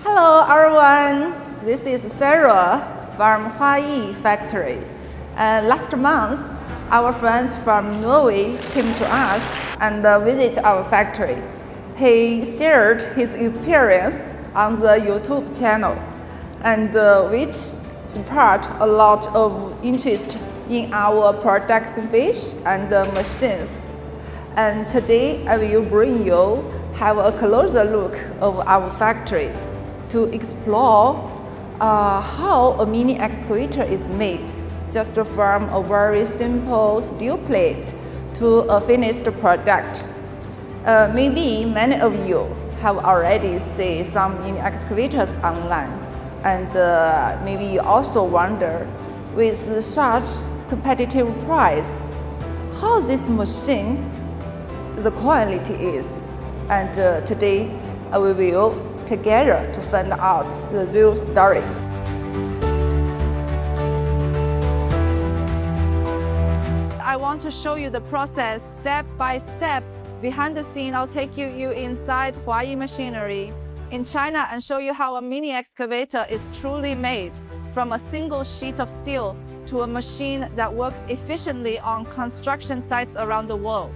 Hello everyone, this is Sarah from HUAYEE Factory. Last month, our friends from Norway came to us and visit our factory. He shared his experience on the YouTube channel, and which sparked a lot of interest in our production fish and machines. And today I will bring you have a closer look of our factory to explore how a mini excavator is made, just from a very simple steel plate to a finished product. Maybe many of you have already seen some mini excavators online, and maybe you also wonder, with such competitive price, how this machine, the quality is. And today we will together to find out the real story. I want to show you the process step by step. Behind the scene, I'll take you inside HUAYEE Machinery in China and show you how a mini excavator is truly made from a single sheet of steel to a machine that works efficiently on construction sites around the world.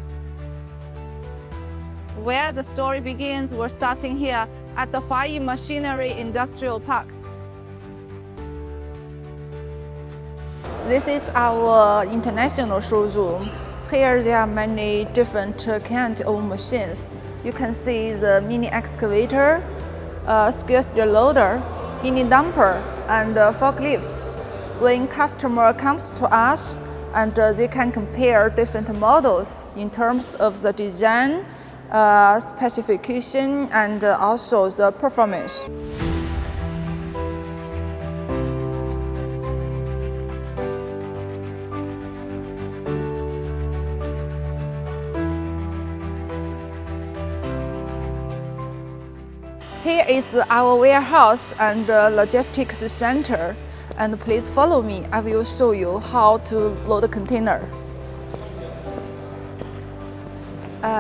Where the story begins, we're starting here at the HUAYEE Machinery Industrial Park. This is our international showroom. Here there are many different kinds of machines. You can see the mini excavator, skid loader, mini dumper, and forklifts. When customer comes to us, and they can compare different models in terms of the design, specification, and also the performance. Here is our warehouse and logistics center, and please follow me. I will show you how to load a container.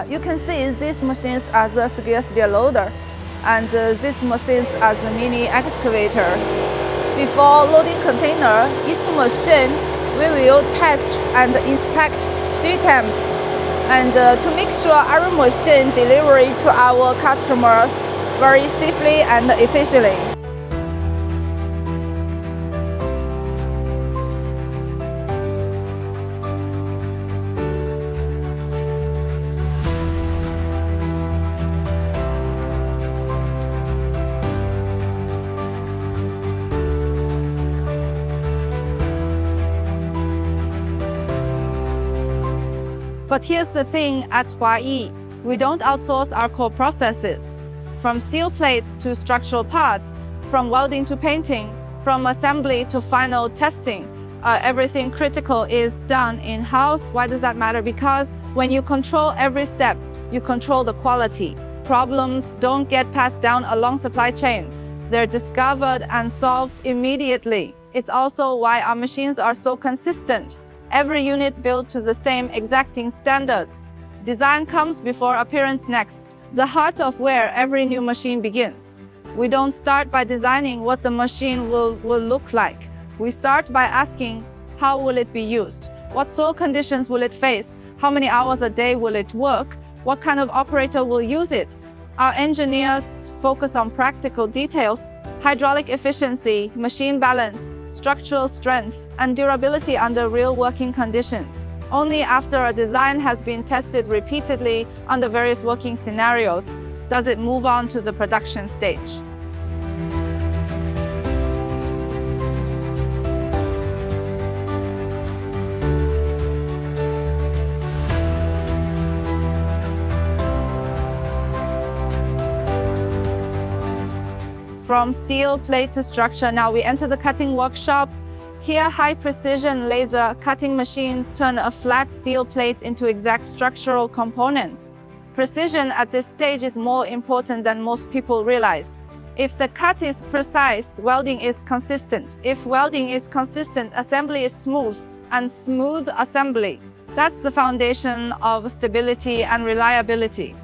You can see these machines are the skid loader, and these machines are the mini excavator. Before loading container, each machine we will test and inspect 3 times, and to make sure our machine delivery to our customers very safely and efficiently. But here's the thing at HUAYEE, we don't outsource our core processes. From steel plates to structural parts, from welding to painting, from assembly to final testing, everything critical is done in-house. Why does that matter? Because when you control every step, you control the quality. Problems don't get passed down along supply chain. They're discovered and solved immediately. It's also why our machines are so consistent. Every unit built to the same exacting standards. Design comes before appearance next, the heart of where every new machine begins. We don't start by designing what the machine will look like. We start by asking, how will it be used? What soil conditions will it face? How many hours a day will it work? What kind of operator will use it? Our engineers focus on practical details: hydraulic efficiency, machine balance, structural strength, and durability under real working conditions. Only after a design has been tested repeatedly under various working scenarios does it move on to the production stage. From steel plate to structure, now we enter the cutting workshop. Here, high-precision laser cutting machines turn a flat steel plate into exact structural components. Precision at this stage is more important than most people realize. If the cut is precise, welding is consistent. If welding is consistent, assembly is smooth, and smooth assembly. That's the foundation of stability and reliability.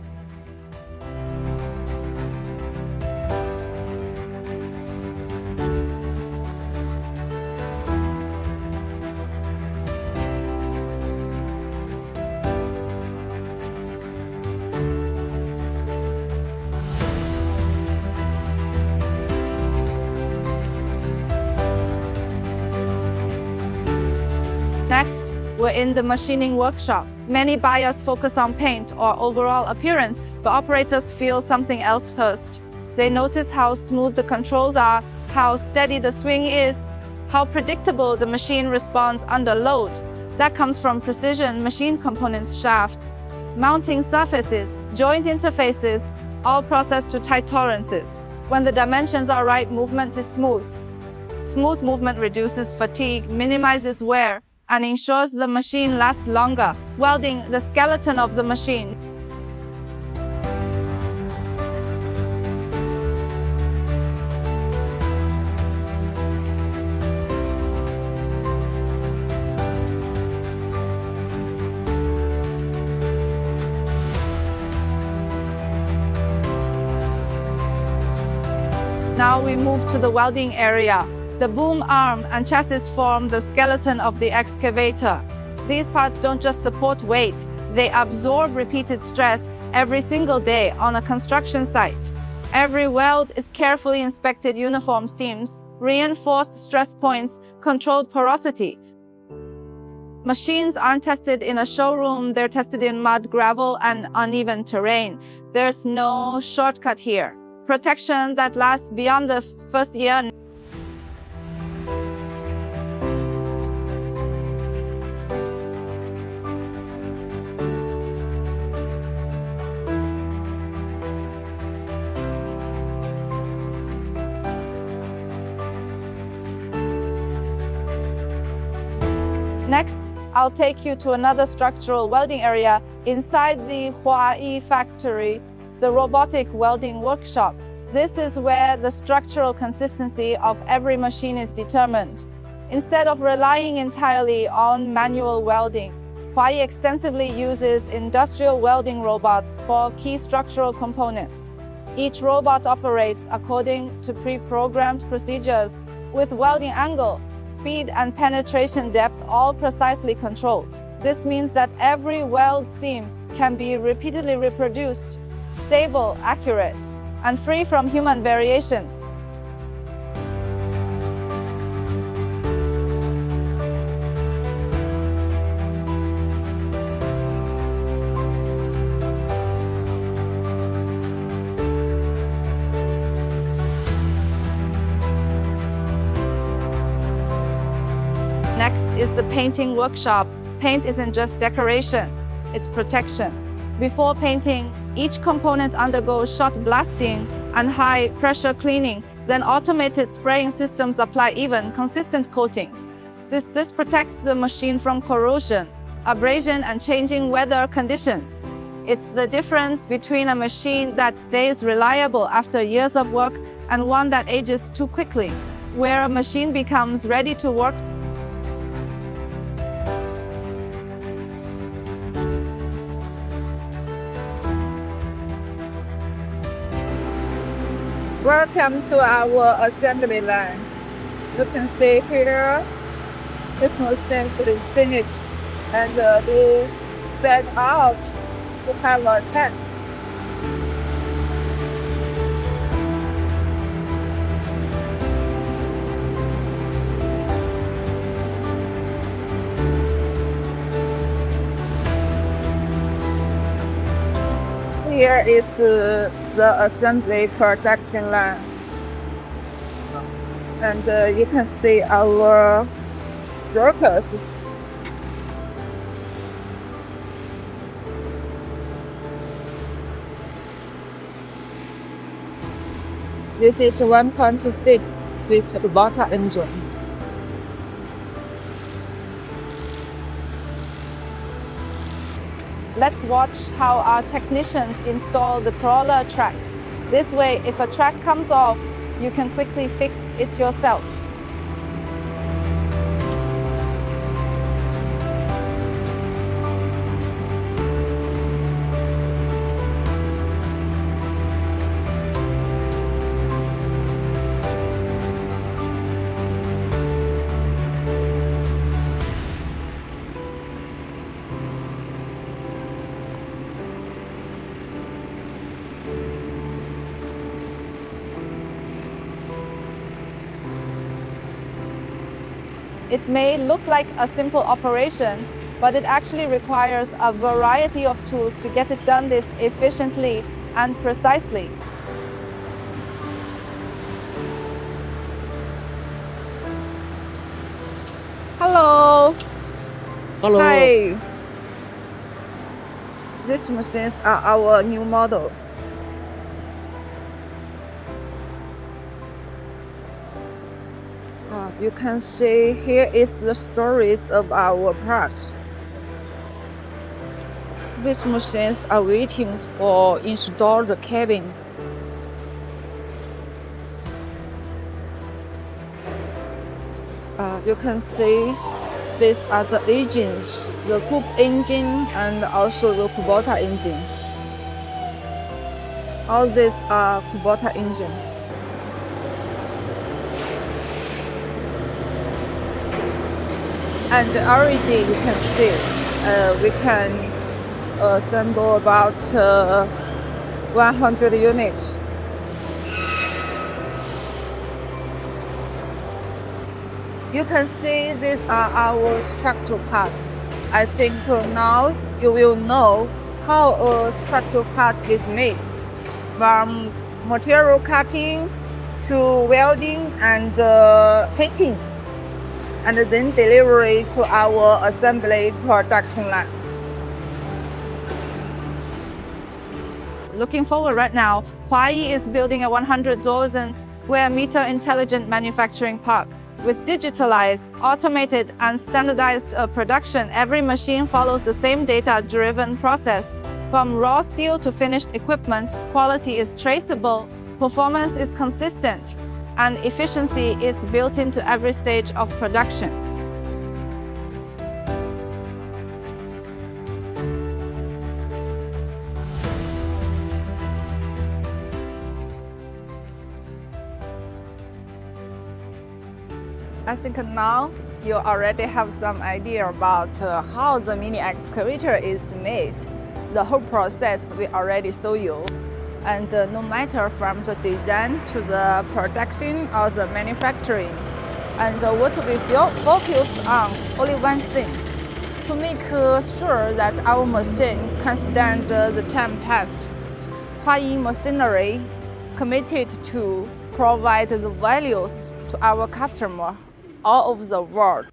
we're in the machining workshop. Many buyers focus on paint or overall appearance, but operators feel something else first. They notice how smooth the controls are, how steady the swing is, how predictable the machine responds under load. That comes from precision machine components, shafts, mounting surfaces, joint interfaces, all processed to tight tolerances. When the dimensions are right, movement is smooth. Smooth movement reduces fatigue, minimizes wear, and ensures the machine lasts longer. Welding the skeleton of the machine. Now we move to the welding area. The boom arm and chassis form the skeleton of the excavator. These parts don't just support weight, they absorb repeated stress every single day on a construction site. Every weld is carefully inspected, uniform seams, reinforced stress points, controlled porosity. Machines aren't tested in a showroom, they're tested in mud, gravel, and uneven terrain. There's no shortcut here. Protection that lasts beyond the first year. Next, I'll take you to another structural welding area inside the HUAYEE factory, the robotic welding workshop. This is where the structural consistency of every machine is determined. Instead of relying entirely on manual welding, HUAYEE extensively uses industrial welding robots for key structural components. Each robot operates according to pre-programmed procedures, with welding angle, speed, and penetration depth all precisely controlled. This means that every weld seam can be repeatedly reproduced, stable, accurate, and free from human variation. Next is the painting workshop. Paint isn't just decoration, it's protection. Before painting, each component undergoes shot blasting and high-pressure cleaning. Then automated spraying systems apply even, consistent coatings. This protects the machine from corrosion, abrasion, and changing weather conditions. It's the difference between a machine that stays reliable after years of work and one that ages too quickly, where a machine becomes ready to work. Welcome to our assembly line. You can see here, this machine is finished and we set out to have a test. Here is the assembly production line, and you can see our workers. This is 1.6 with Robotic engine. Let's watch how our technicians install the crawler tracks. This way, if a track comes off, you can quickly fix it yourself. It may look like a simple operation, but it actually requires a variety of tools to get it done this efficiently and precisely. Hello. Hello. Hi. These machines are our new model. You can see here is the storage of our parts. These machines are waiting for install the cabin. You can see these are the engines, the coupe engine and also the Kubota engine. All these are Kubota engine. And already you can see we can assemble about 100 units. You can see these are our structural parts. I think now you will know how a structural part is made, from material cutting to welding and painting, and then delivery to our assembly production line. Looking forward right now, HUAYEE is building a 100,000 square meter intelligent manufacturing park. With digitalized, automated, and standardized production, every machine follows the same data-driven process. From raw steel to finished equipment, quality is traceable, performance is consistent, and efficiency is built into every stage of production. I think now you already have some idea about how the mini excavator is made. The whole process we already show you. And no matter from the design to the production or the manufacturing. And what we focus on, only one thing, to make sure that our machine can stand the time test. HUAYEE Machinery committed to provide the values to our customer all over the world.